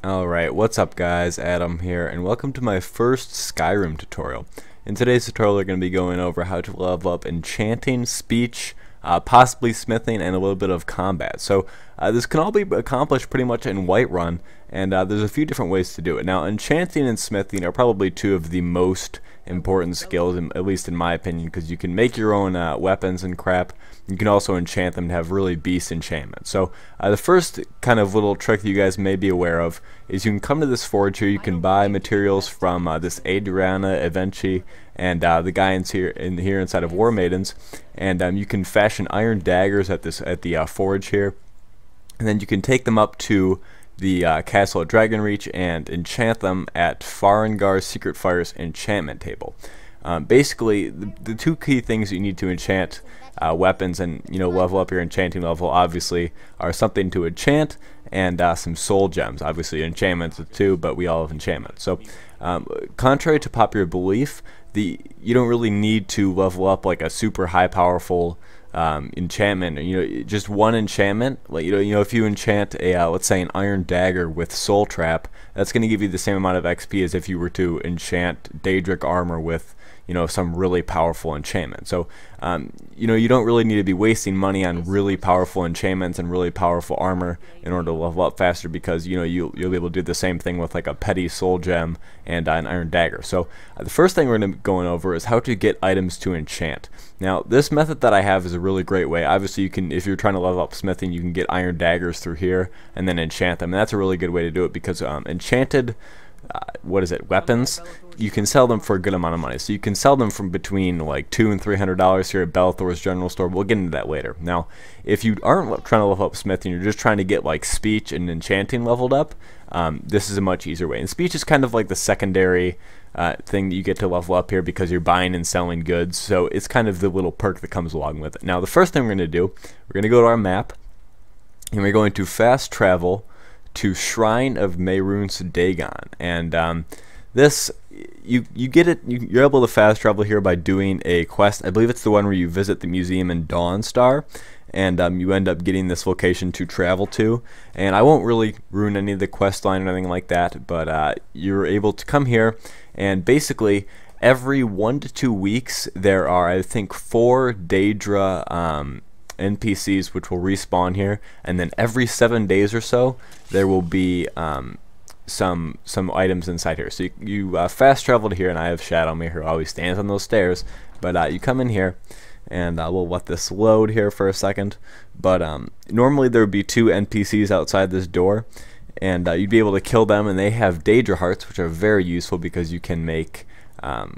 Alright, what's up guys, Adam here, and welcome to my first Skyrim tutorial. In today's tutorial we're going to be going over how to level up Enchanting, Speech, possibly Smithing, and a little bit of Combat. So this can all be accomplished pretty much in Whiterun, and there's a few different ways to do it. Now Enchanting and Smithing are probably two of the most important skills, at least in my opinion, because you can make your own weapons and crap. You can also enchant them to have really beast enchantments. So the first kind of little trick that you guys may be aware of is you can come to this forge here. You can buy materials from this Adriana Evenchi and the guy here inside of War Maidens, and you can fashion iron daggers at the forge here, and then you can take them up to the castle at Dragonreach and enchant them at Farengar's Secret Fire's enchantment table. Basically, the two key things you need to enchant weapons and level up your enchanting level obviously are something to enchant and some soul gems. Obviously enchantments too, but we all have enchantments. So contrary to popular belief, you don't really need to level up like a super high powerful enchantment. Just one enchantment, like if you enchant a let's say an iron dagger with soul trap, that's going to give you the same amount of XP as if you were to enchant Daedric armor with some really powerful enchantment. So you don't really need to be wasting money on really powerful enchantments and really powerful armor in order to level up faster, because you'll be able to do the same thing with like a petty soul gem and an iron dagger. So the first thing we're going to be going over is how to get items to enchant. Now this method that I have is a really great way. Obviously you can, if you're trying to level up smithing, you can get iron daggers through here and then enchant them, and that's a really good way to do it, because enchanted weapons, you can sell them for a good amount of money. So you can sell them from between like $200 and $300 here at Belthor's General Store. We'll get into that later. Now if you aren't trying to level up smithing, you're just trying to get like speech and enchanting leveled up, this is a much easier way. And speech is kind of like the secondary thing that you get to level up here, because you're buying and selling goods, so it's kind of the little perk that comes along with it. Now the first thing we're going to do, we're going to go to our map and we're going to fast travel to Shrine of Mehrunes Dagon, and this you're able to fast travel here by doing a quest. I believe it's the one where you visit the museum in Dawnstar, and you end up getting this location to travel to. And I won't really ruin any of the quest line or anything like that, but you're able to come here, and basically every 1 to 2 weeks there are, I think, 4 Daedra NPCs which will respawn here, and then every 7 days or so there will be some items inside here. So you fast travel to here, and I have Shadowmere who always stands on those stairs, but you come in here, and we'll let this load here for a second. But normally there would be 2 NPCs outside this door, and you'd be able to kill them, and they have Daedra hearts, which are very useful because you can make your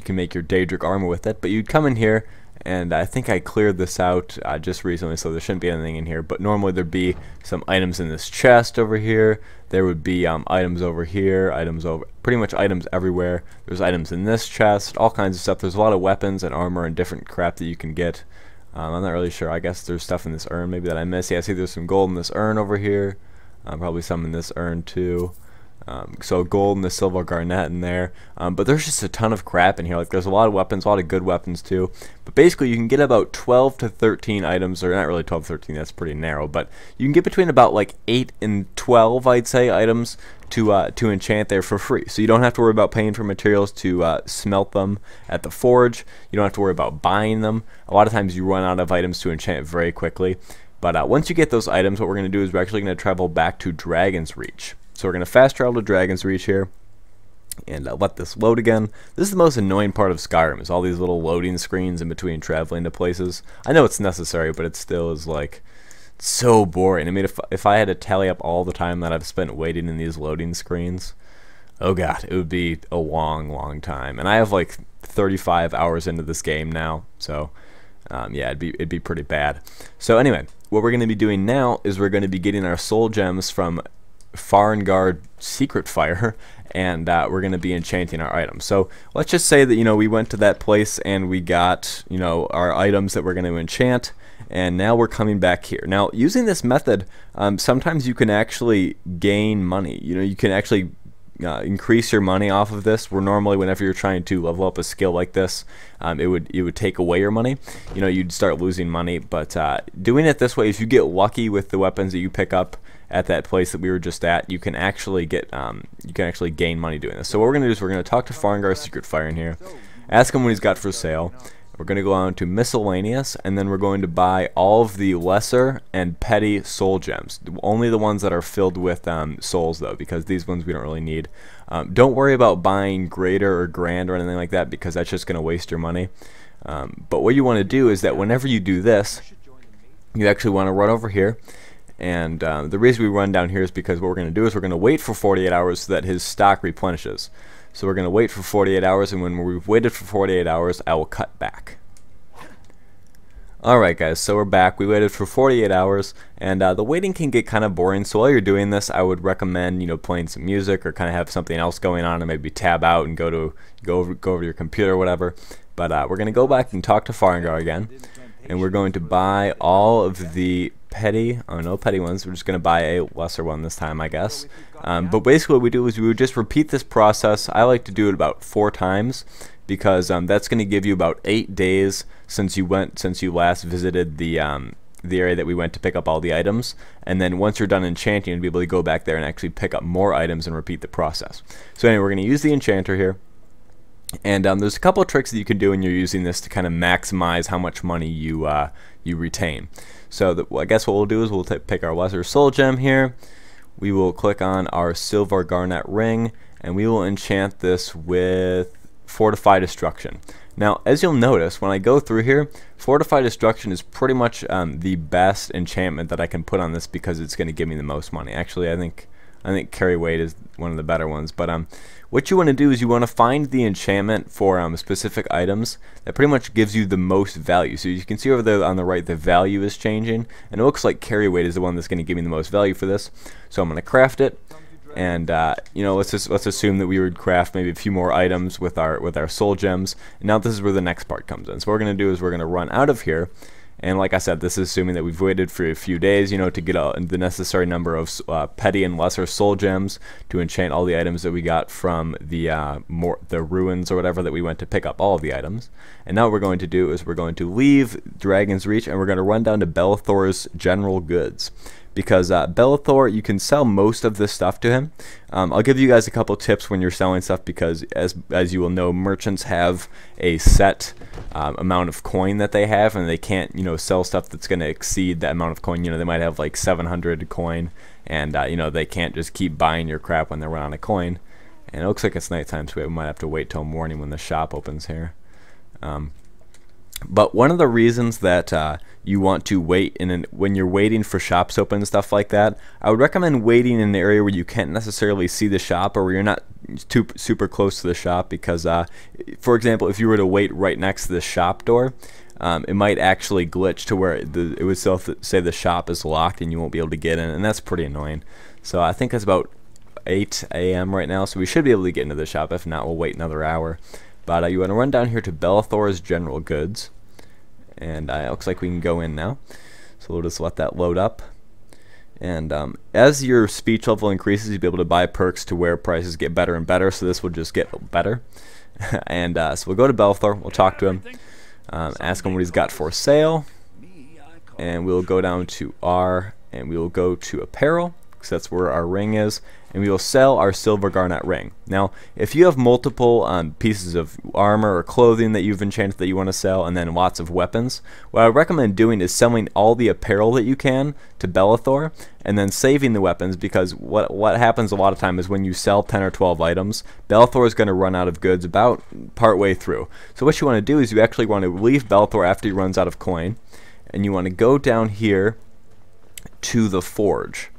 Daedric armor with it. But you'd come in here, and I think I cleared this out just recently, so there shouldn't be anything in here. But normally there'd be some items in this chest over here. There would be items over here, pretty much items everywhere. There's items in this chest, all kinds of stuff. There's a lot of weapons and armor and different crap that you can get. I'm not really sure. I guess there's stuff in this urn maybe that I missed. Yeah, I see there's some gold in this urn over here. Probably some in this urn too. So gold and the silver garnet in there, but there's just a ton of crap in here. Like there's a lot of weapons, a lot of good weapons too. But basically you can get about 12 to 13 items, or not really 12 to 13, that's pretty narrow, but you can get between about like 8 and 12, I'd say, items to enchant there for free. So you don't have to worry about paying for materials to smelt them at the forge. You don't have to worry about buying them. A lot of times you run out of items to enchant very quickly. But once you get those items, what we're going to do is we're actually going to travel back to Dragonsreach. So we're going to fast travel to Dragonsreach here, and let this load again. This is the most annoying part of Skyrim, is all these little loading screens in between traveling to places. I know it's necessary, but it still is like so boring. I mean, if I had to tally up all the time that I've spent waiting in these loading screens, oh god, it would be a long time. And I have like 35 hours into this game now, so yeah, it'd be pretty bad. So anyway, what we're going to be doing now is we're going to be getting our soul gems from Farengar's Secret Fire, and we're going to be enchanting our items. So let's just say that we went to that place and we got our items that we're going to enchant, and now we're coming back here. Now using this method, sometimes you can actually gain money. You can actually increase your money off of this, where normally whenever you're trying to level up a skill like this, it would take away your money. You'd start losing money. But doing it this way, if you get lucky with the weapons that you pick up at that place that we were just at, you can actually get gain money doing this. So what we're gonna do is we're gonna talk to Farengar's Secret Fire in here, ask him what he's got for sale. We're going to go on to miscellaneous, and then we're going to buy all of the lesser and petty soul gems. Only the ones that are filled with souls, though, because these ones we don't really need. Don't worry about buying greater or grand or anything like that, because that's just going to waste your money. But what you want to do is that whenever you do this, you actually want to run over here. And the reason we run down here is because what we're going to do is we're going to wait for 48 hours so that his stock replenishes. So we're going to wait for 48 hours, and when we've waited for 48 hours, I will cut back. Alright guys, so we're back. We waited for 48 hours, and the waiting can get kind of boring, so while you're doing this, I would recommend, you know, playing some music or kind of have something else going on, and maybe tab out and go over to your computer or whatever. But we're going to go back and talk to Farengar again, and we're going to buy all of the petty, no petty ones, we're just going to buy a lesser one this time, I guess. But basically what we do is we would just repeat this process. I like to do it about 4 times, because that's going to give you about 8 days since you last visited the area that we went to pick up all the items, and then once you're done enchanting, you'll be able to go back there and actually pick up more items and repeat the process. So anyway, we're going to use the enchanter here. And there's a couple of tricks that you can do when you're using this to kind of maximize how much money you retain. So I guess what we'll do is we'll pick our lesser soul gem here. We will click on our silver garnet ring, and we will enchant this with Fortify Destruction. Now, as you'll notice, when I go through here, Fortify Destruction is pretty much the best enchantment that I can put on this, because it's going to give me the most money. Actually, I think Carry Weight is one of the better ones. But what you want to do is you want to find the enchantment for specific items that pretty much gives you the most value. So you can see over there on the right, the value is changing, and it looks like Carry Weight is the one that's going to give me the most value for this. So I'm going to craft it, and you know, let's assume that we would craft maybe a few more items with our soul gems. And now this is where the next part comes in. So what we're going to do is we're going to run out of here. And like I said, this is assuming that we've waited for a few days, you know, to get the necessary number of petty and lesser soul gems to enchant all the items that we got from the ruins or whatever that we went to pick up all of the items. And now what we're going to do is we're going to leave Dragon's Reach, and we're going to run down to Belethor's General Goods. Because Belethor, you can sell most of this stuff to him. I'll give you guys a couple tips when you're selling stuff, because as you will know, merchants have a set amount of coin that they have, and they can't, you know, sell stuff that's going to exceed that amount of coin. You know, they might have like 700 coin, and you know, they can't just keep buying your crap when they run out of coin. And it looks like it's nighttime, so we might have to wait till morning when the shop opens here. But one of the reasons that you want to wait when you're waiting for shops open and stuff like that, I would recommend waiting in an area where you can't necessarily see the shop, or where you're not super close to the shop, because for example, if you were to wait right next to the shop door, it might actually glitch to where it would say the shop is locked and you won't be able to get in, and that's pretty annoying. So I think it's about 8 AM right now, so we should be able to get into the shop. If not, we'll wait another hour. But you want to run down here to Belethor's General Goods, and it looks like we can go in now. So we'll just let that load up. And as your speech level increases, you'll be able to buy perks to where prices get better and better. So this will just get better. And so we'll go to Belethor. We'll talk to him, ask him what he's got for sale, and we'll go down to R, and we will go to apparel, because that's where our ring is, and we will sell our silver garnet ring. Now, if you have multiple pieces of armor or clothing that you've enchanted that you want to sell, and then lots of weapons, what I recommend doing is selling all the apparel that you can to Belethor, and then saving the weapons, because what happens a lot of time is when you sell 10 or 12 items, Belethor is going to run out of goods about part way through. So what you want to do is you actually want to leave Belethor after he runs out of coin, and you want to go down here to the Forge.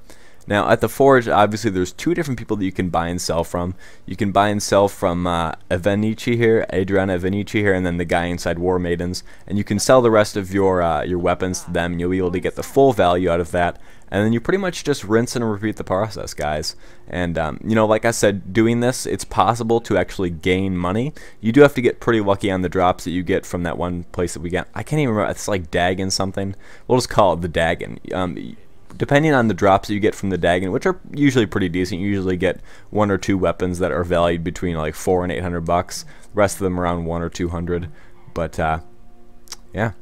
Now at the Forge, obviously there's 2 different people that you can buy and sell from. You can buy and sell from Evenici here, Adriana Evenici here, and then the guy inside War Maidens. And you can sell the rest of your weapons to them, and you'll be able to get the full value out of that. And then you pretty much just rinse and repeat the process, guys. And you know, like I said, doing this, it's possible to actually gain money. You do have to get pretty lucky on the drops that you get from that one place that we got. I can't even remember. It's like Dagon something. We'll just call it the Dagon. Depending on the drops that you get from the Dagon, which are usually pretty decent, you usually get 1 or 2 weapons that are valued between like $400 and $800. The rest of them around 100 or 200. But yeah,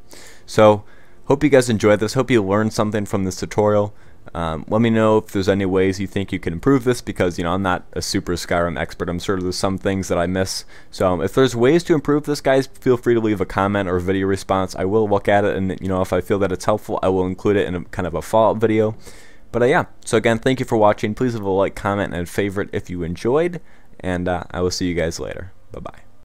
so hope you guys enjoyed this. Hope you learned something from this tutorial. Let me know if there's any ways you think you can improve this, because I'm not a super Skyrim expert. I'm sure there's some things that I miss. So if there's ways to improve this, guys, feel free to leave a comment or a video response. I will look at it, and if I feel that it's helpful, I will include it in a kind of a follow-up video. But yeah, so again, thank you for watching. Please leave a like, comment, and favorite if you enjoyed, and I will see you guys later. Bye-bye.